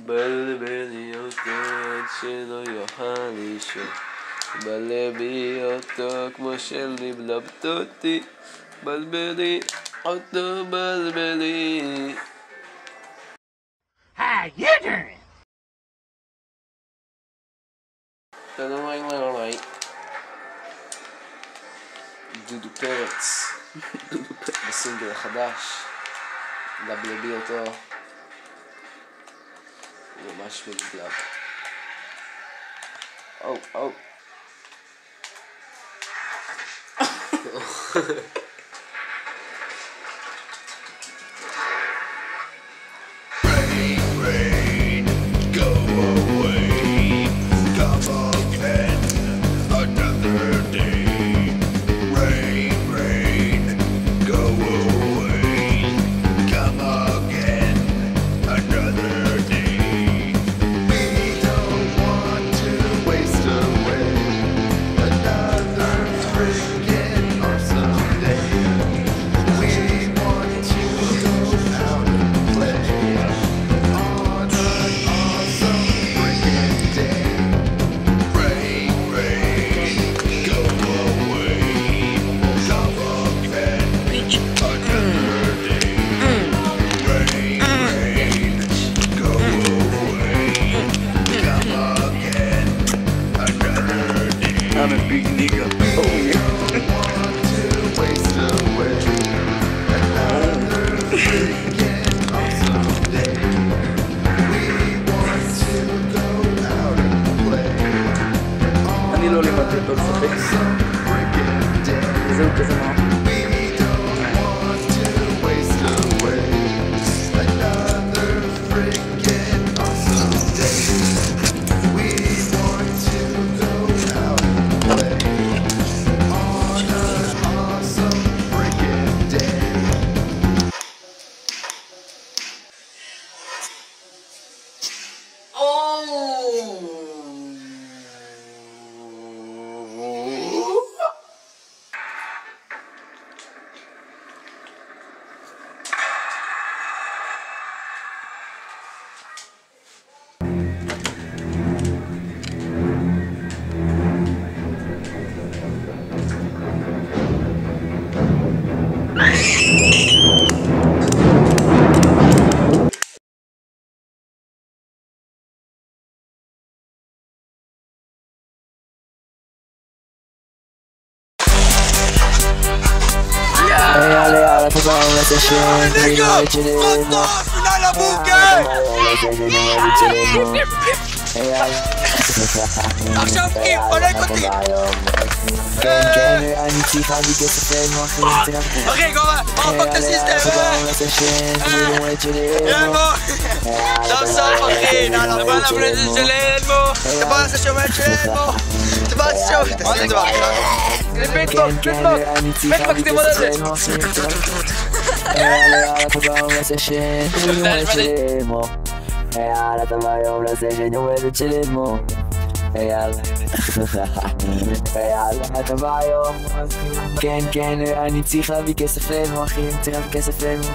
בלבלי אותו עד שלא יוכל לישון, בלבי אותו כמו של נבלבת אותי, בלבלי אותו בלבלי. How you doing? דודו פרץ בסינגל החדש, בלבלי אותו, ממש מגלב. או I'm a big nigga. Oh yeah. אני לא לימדתי אותו לשחק. זהו כזה מה. עכשיו קים, עונק אותי! אני צריכה בכסף אחי, גורם, פאק את הסיסטם! ילמו! סוף סוף אחי! אתה בא לבלזר של ילמו! אתה בא לעשות שומעת של ילמו! אתה בא לעשות שומעת! תעשי את זה בהתחלה! זה ביטבוקס! תימוד על זה! יאללה, אתה ביום לסשן יום הולדת של אדמו. יאללה, אתה ביום. כן, אני צריך להביא כסף לאדמו, אחי, צריך להביא כסף לאדמו.